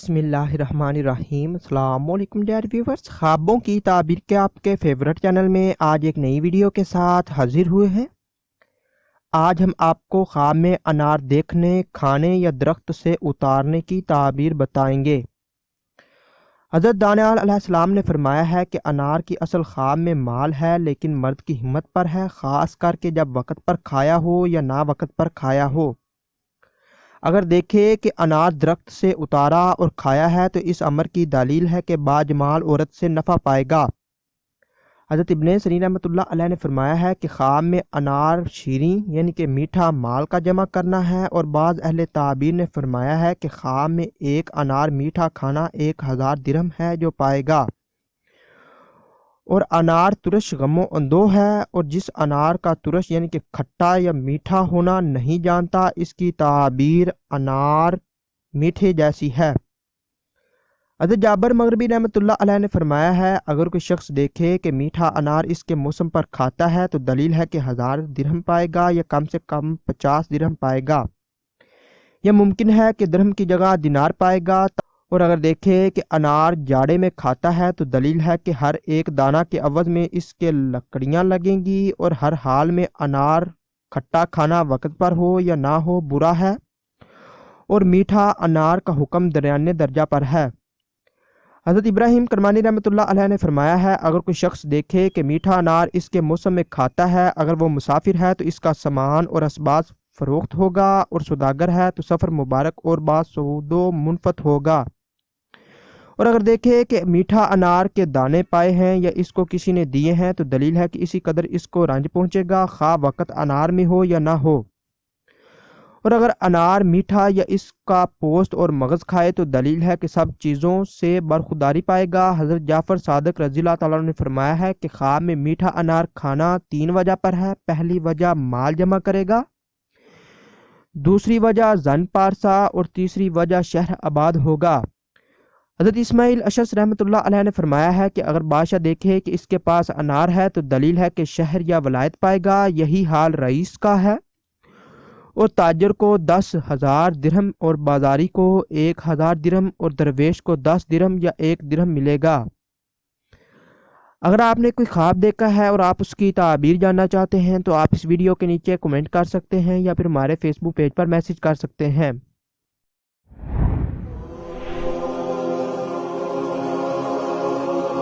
بسم اللہ الرحمن الرحیم۔ السلام علیکم ڈیئر ویورز، خوابوں کی تعبیر کے آپ کے فیورٹ چینل میں آج ایک نئی ویڈیو کے ساتھ حاضر ہوئے ہیں۔ آج ہم آپ کو خواب میں انار دیکھنے، کھانے یا درخت سے اتارنے کی تعبیر بتائیں گے۔ حضرت دانیال علیہ السلام نے فرمایا ہے کہ انار کی اصل خواب میں مال ہے، لیکن مرد کی ہمت پر ہے، خاص کر کے جب وقت پر کھایا ہو یا نا وقت پر کھایا ہو۔ اگر دیکھے کہ انار درخت سے اتارا اور کھایا ہے تو اس امر کی دلیل ہے کہ باجمال عورت سے نفع پائے گا۔ حضرت ابن سیرین رحمۃ اللہ علیہ نے فرمایا ہے کہ خواب میں انار شیریں یعنی کہ میٹھا مال کا جمع کرنا ہے، اور بعض اہل تعبیر نے فرمایا ہے کہ خواب میں ایک انار میٹھا کھانا 1000 درہم ہے جو پائے گا، اور انار ترش غم و اندوہ ہے، اور جس انار کا ترش یعنی کہ کھٹا یا میٹھا ہونا نہیں جانتا اس کی تعبیر انار میٹھے جیسی ہے۔ حضرت جابر مغربی رحمۃ اللہ علیہ نے فرمایا ہے اگر کوئی شخص دیکھے کہ میٹھا انار اس کے موسم پر کھاتا ہے تو دلیل ہے کہ 1000 درہم پائے گا یا کم سے کم 50 درہم پائے گا، یا ممکن ہے کہ درہم کی جگہ دینار پائے گا۔ اور اگر دیکھے کہ انار جاڑے میں کھاتا ہے تو دلیل ہے کہ ہر ایک دانہ کے عوض میں اس کے لکڑیاں لگیں گی، اور ہر حال میں انار کھٹا کھانا وقت پر ہو یا نہ ہو برا ہے، اور میٹھا انار کا حکم درمیانے درجہ پر ہے۔ حضرت ابراہیم کرمانی رحمۃ اللہ علیہ نے فرمایا ہے اگر کوئی شخص دیکھے کہ میٹھا انار اس کے موسم میں کھاتا ہے، اگر وہ مسافر ہے تو اس کا سامان اور اسباب فروخت ہوگا، اور سوداگر ہے تو سفر مبارک اور باسود و منفت ہوگا۔ اور اگر دیکھے کہ میٹھا انار کے دانے پائے ہیں یا اس کو کسی نے دیے ہیں تو دلیل ہے کہ اسی قدر اس کو رنج پہنچے گا، خواہ وقت انار میں ہو یا نہ ہو۔ اور اگر انار میٹھا یا اس کا پوست اور مغز کھائے تو دلیل ہے کہ سب چیزوں سے برخورداری پائے گا۔ حضرت جعفر صادق رضی اللہ تعالیٰ عنہ نے فرمایا ہے کہ خواب میں میٹھا انار کھانا 3 وجہ پر ہے۔ پہلی وجہ مال جمع کرے گا، دوسری وجہ زن پارسا، اور تیسری وجہ شہر آباد ہوگا۔ حضرت اسماعیل اشعث رحمۃ اللہ علیہ نے فرمایا ہے کہ اگر بادشاہ دیکھے کہ اس کے پاس انار ہے تو دلیل ہے کہ شہر یا ولایت پائے گا، یہی حال رئیس کا ہے، اور تاجر کو 10,000 درہم، اور بازاری کو 1000 درہم، اور درویش کو 10 درہم یا 1 درہم ملے گا۔ اگر آپ نے کوئی خواب دیکھا ہے اور آپ اس کی تعبیر جاننا چاہتے ہیں تو آپ اس ویڈیو کے نیچے کمنٹ کر سکتے ہیں یا پھر ہمارے فیس بک پیج پر میسج کر سکتے ہیں۔